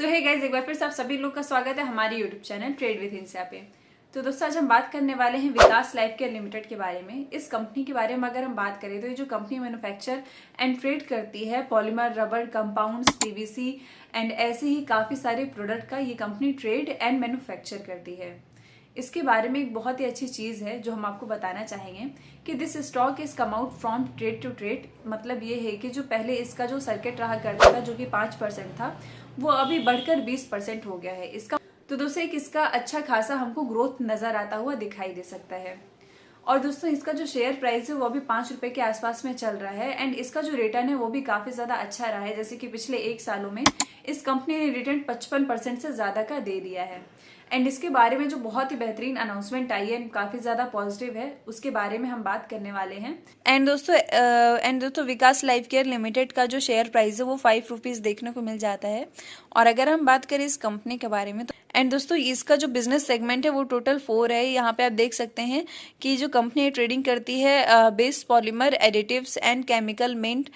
सो hey guys, एक बार फिर से आप सभी लोग का स्वागत है हमारे यूट्यूब चैनल ट्रेड विद हिंसा पे। तो दोस्तों, आज हम बात करने वाले हैं विकास लाइफ केयर लिमिटेड के बारे में। इस कंपनी के बारे में अगर हम बात करें तो ये जो कंपनी मैन्युफैक्चर एंड ट्रेड करती है polymer, rubber, compounds, PVC and ऐसे ही काफ़ी सारे प्रोडक्ट का ये कंपनी ट्रेड एंड मैन्युफैक्चर करती है। इसके बारे में एक बहुत ही अच्छी चीज़ है जो हम आपको बताना चाहेंगे कि this stock is come out from trade to trade. मतलब ये है कि जो पहले इसका जो सर्किट रहा करता था जो कि 5% था, वो अभी बढ़कर 20% हो गया है इसका। तो दोस्तों, एक इसका अच्छा खासा हमको ग्रोथ नज़र आता हुआ दिखाई दे सकता है। और दोस्तों, इसका जो शेयर प्राइस है वो अभी 5 रुपए के आसपास में चल रहा है एंड इसका जो रिटर्न है वो भी काफ़ी ज़्यादा अच्छा रहा है। जैसे कि पिछले 1 सालों में इस कंपनी ने रिटर्न 55% से ज़्यादा का दे दिया है। एंड इसके बारे में जो बहुत ही बेहतरीन अनाउंसमेंट आई है, काफ़ी ज़्यादा पॉजिटिव है, उसके बारे में हम बात करने वाले हैं। एंड दोस्तों विकास लाइफ केयर लिमिटेड का जो शेयर प्राइस है वो 5 रुपीज़ देखने को मिल जाता है। और अगर हम बात करें इस कंपनी के बारे में तो एंड दोस्तों, इसका जो बिजनेस सेगमेंट है वो टोटल 4 है। यहाँ पे आप देख सकते हैं कि जो कंपनी ट्रेडिंग करती है base polymer additives and chemical meant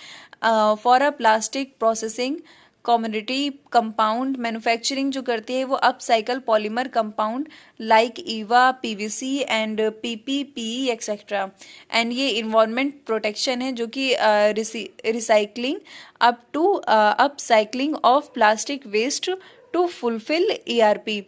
for a plastic processing community compound manufacturing जो करती है वो upcycle polymer compound like EVA, PVC and PPP etcetera. And ये इन्वायरमेंट प्रोटेक्शन है जो कि recycling upcycling of plastic waste to fulfil ERP.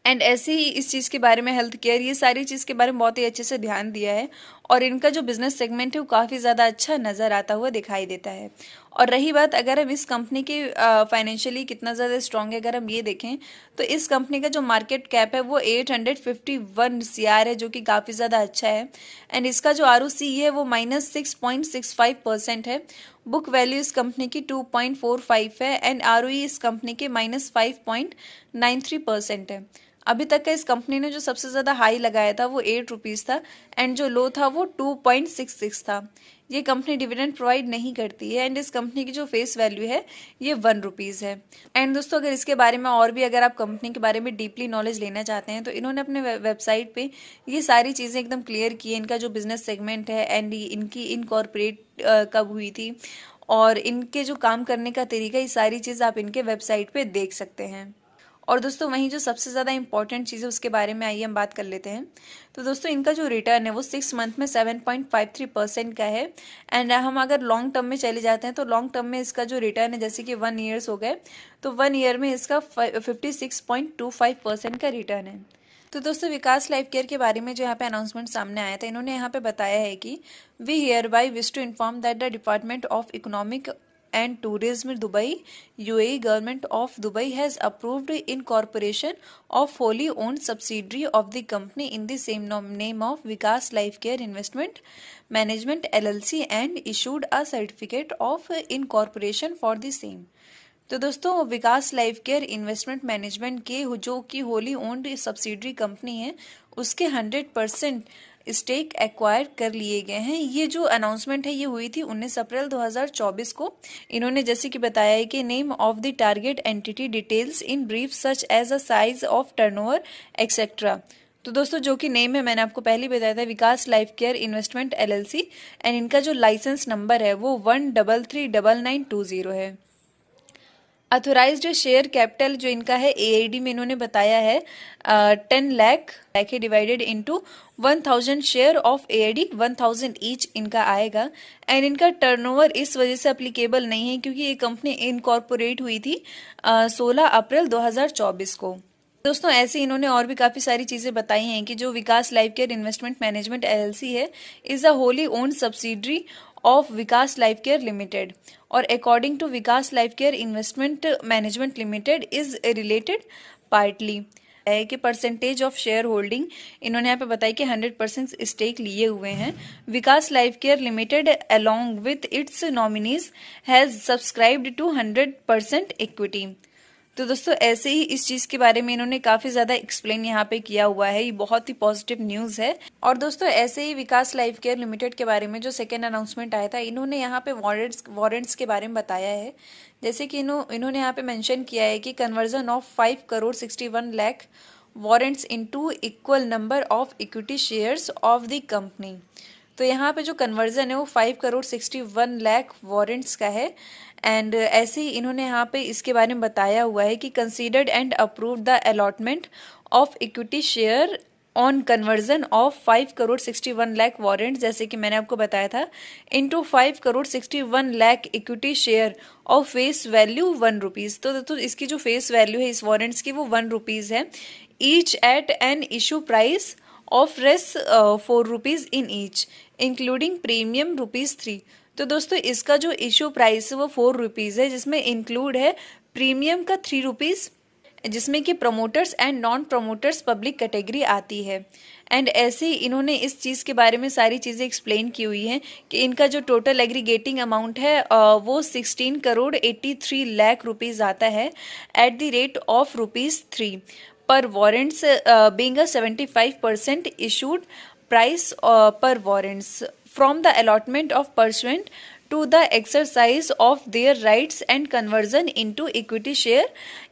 And ऐसे ही इस चीज़ के बारे में हेल्थ केयर, ये सारी चीज़ के बारे में बहुत ही अच्छे से ध्यान दिया है। और इनका जो बिजनेस सेगमेंट है वो काफ़ी ज़्यादा अच्छा नज़र आता हुआ दिखाई देता है। और रही बात अगर हम इस कंपनी के फाइनेंशियली कितना ज़्यादा स्ट्रॉन्ग है, अगर हम ये देखें तो इस कंपनी का जो मार्केट कैप है वो 851 CR है, जो कि काफ़ी ज़्यादा अच्छा है। एंड इसका जो ROC है वो -6.65% है। बुक वैल्यू इस कंपनी की 2.45 है एंड ROE इस कंपनी के -5.93% है। अभी तक का इस कंपनी ने जो सबसे ज़्यादा हाई लगाया था वो 8 रुपीज़ था एंड जो लो था वो 2.66 था। ये कंपनी डिविडेंड प्रोवाइड नहीं करती है एंड इस कंपनी की जो फेस वैल्यू है ये 1 रुपीज़ है। एंड दोस्तों, अगर इसके बारे में और भी अगर आप कंपनी के बारे में डीपली नॉलेज लेना चाहते हैं तो इन्होंने अपने वेबसाइट पे ये सारी चीज़ें एकदम क्लियर की है। इनका जो बिजनेस सेगमेंट है एंड इनकी इनकॉर्पोरेट कब हुई थी और इनके जो काम करने का तरीका, ये सारी चीज़ आप इनके वेबसाइट पे देख सकते हैं। और दोस्तों, वहीं जो सबसे ज़्यादा इंपॉर्टेंट चीज़ है उसके बारे में आइए हम बात कर लेते हैं। तो दोस्तों, इनका जो रिटर्न है वो 6 मंथ में 7.53% का है। एंड हम अगर लॉन्ग टर्म में चले जाते हैं तो लॉन्ग टर्म में इसका जो रिटर्न है, जैसे कि 1 ईयर्स हो गए, तो 1 ईयर में इसका 56.25% का रिटर्न है। तो दोस्तों, विकास लाइफ केयर के बारे में जो यहाँ पे अनाउंसमेंट सामने आया था, इन्होंने यहाँ पे बताया है कि we hereby wish to inform that the department of economic and Tourism Dubai UAE government of Dubai has approved incorporation of wholly owned subsidiary of the company in the same name of Vikas Life Care Investment Management LLC and issued a certificate of incorporation for the same। तो दोस्तों, विकास life care investment management के जो कि Holi owned subsidiary company है उसके 100% stake acquire कर लिए गए हैं। ये जो अनाउंसमेंट है ये हुई थी 19 अप्रैल 2024 को। इन्होंने जैसे कि बताया है कि name of the target entity details in brief such as a size of turnover etcetera. तो दोस्तों, जो कि नेम है मैंने आपको पहले बताया था, Vikas life care investment LLC। And इनका जो लाइसेंस नंबर है वो 1339920 है। अथोराइज्ड शेयर कैपिटल जो इनका है AID में इन्होंने बताया है 10 लाख है divided into 1000 share of AID 1000 each इनका आएगा। एंड इनका टर्नओवर इस वजह से अप्लीकेबल नहीं है क्योंकि ये कंपनी इनकॉर्पोरेट हुई थी 16 अप्रैल 2024 को। दोस्तों, ऐसे इन्होंने और भी काफ़ी सारी चीज़ें बताई हैं कि जो Vikas life care investment management LLC है is a wholly owned subsidiary of Vikas life care limited. और according to Vikas life care investment management limited is related partly है कि परसेंटेज ऑफ शेयर होल्डिंग इन्होंने यहाँ पे बताया कि 100% स्टेक लिए हुए हैं। Vikas life care limited along with its nominees has subscribed to 100% equity. तो दोस्तों, ऐसे ही इस चीज़ के बारे में इन्होंने काफ़ी ज़्यादा एक्सप्लेन यहाँ पे किया हुआ है। ये बहुत ही पॉजिटिव न्यूज़ है। और दोस्तों, ऐसे ही विकास लाइफ केयर लिमिटेड के बारे में जो सेकेंड अनाउंसमेंट आया था, इन्होंने यहाँ पे वारंट्स के बारे में बताया है। जैसे कि इन्होंने यहाँ पे मेंशन किया है कि conversion of 5,61 lakh warrants into equal number of equity shares of the company. तो यहाँ पे जो कन्वर्जन है वो 5,61,00,000 वारंट्स का है। एंड ऐसे ही इन्होंने यहाँ पे इसके बारे में बताया हुआ है कि considered and approve the allotment of equity share on conversion of 5,61,00,000 warrant, जैसे कि मैंने आपको बताया था, into 5,61,00,000 equity share of face value ₹1। तो इसकी जो फेस वैल्यू है इस वारंट्स की वो ₹1 है, each at an issue price of रेस ₹4 इन ईच इंक्लूडिंग प्रीमियम ₹3। तो दोस्तों इसका जो इशू प्राइस है वो ₹4 है, जिसमें इंक्लूड है प्रीमियम का ₹3, जिसमें कि promoters and non promoters public category आती है। एंड ऐसे ही इन्होंने इस चीज़ के बारे में सारी चीज़ें एक्सप्लेन की हुई हैं कि इनका जो टोटल एग्रीगेटिंग अमाउंट है वो 16,83,00,000 रुपीज़ आता है एट द रेट ऑफ ₹3 पर warrants, being a 75% issued price per warrants from the allotment of pursuant to the exercise of their rights and conversion into equity share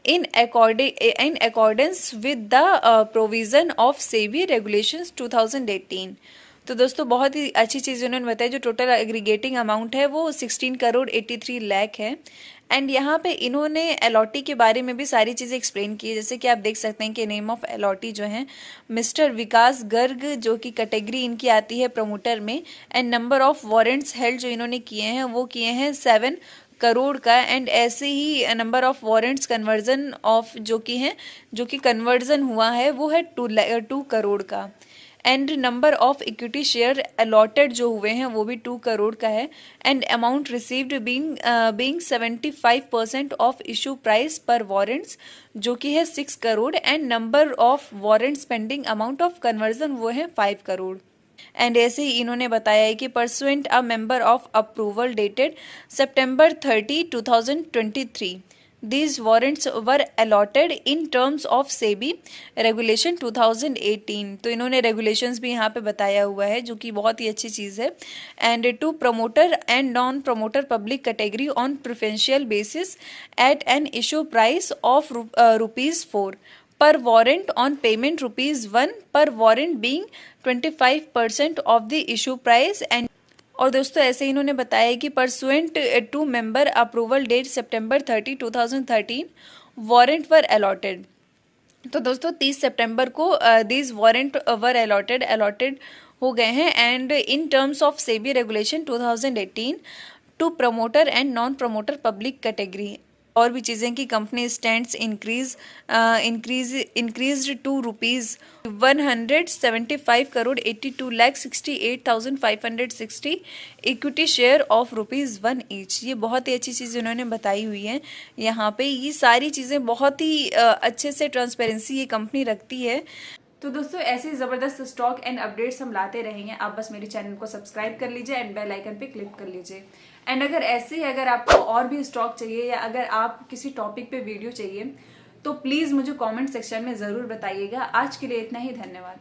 in accordance with the provision of SEBI regulations 2018। तो दोस्तों बहुत ही अच्छी चीज़ उन्होंने बताया। जो total aggregating amount है वो 16,83,00,000 है। एंड यहाँ पे इन्होंने अलॉटी के बारे में भी सारी चीज़ें एक्सप्लेन की है, जैसे कि आप देख सकते हैं कि नेम ऑफ अलॉटी जो है मिस्टर विकास गर्ग, जो कि कैटेगरी इनकी आती है प्रमोटर में। And number of warrants held जो इन्होंने किए हैं वो किए हैं 7 करोड़ का। एंड ऐसे ही number of warrants conversion of जो कि कन्वर्जन हुआ है वो है 2 करोड़ का। And number of equity share allotted जो हुए हैं वो भी 2 करोड़ का है। And amount received being 75% of issue price पर वारंट्स जो कि है 6 crore. And number of warrants pending amount of conversion वो है 5 करोड़। एंड ऐसे ही इन्होंने बताया है कि pursuant a member of approval dated September 30, 2023 these warrants were allotted in terms of SEBI regulation 2018। तो इन्होंने regulations भी यहाँ पे बताया हुआ है, जो कि बहुत ही अच्छी चीज़ है। And to promoter and non promoter public category on preferential basis at an issue price of ₹4 per warrant on payment ₹1 per warrant being 25% of the issue price। And और दोस्तों ऐसे ही इन्होंने बताया कि pursuant to member approval date September 30, 2013 warrant were allotted. तो दोस्तों 30 सितंबर को दीज वारंट वर अलॉटेड हो गए हैं। And in terms of SEBI regulation 2018 to promoter and non promoter public category. और भी चीज़ें कि company stands increased to ₹175,82,68,560 equity share of ₹1 each. ये बहुत ही अच्छी चीज़ उन्होंने बताई हुई है यहाँ पे। ये सारी चीज़ें बहुत ही अच्छे से ट्रांसपेरेंसी ये कंपनी रखती है। तो दोस्तों ऐसे ज़बरदस्त स्टॉक एंड अपडेट्स हम लाते रहेंगे। आप बस मेरे चैनल को सब्सक्राइब कर लीजिए एंड बेल आइकन पे क्लिक कर लीजिए। एंड अगर आपको और भी स्टॉक चाहिए या अगर आप किसी टॉपिक पे वीडियो चाहिए तो प्लीज़ मुझे कमेंट सेक्शन में ज़रूर बताइएगा। आज के लिए इतना ही, धन्यवाद।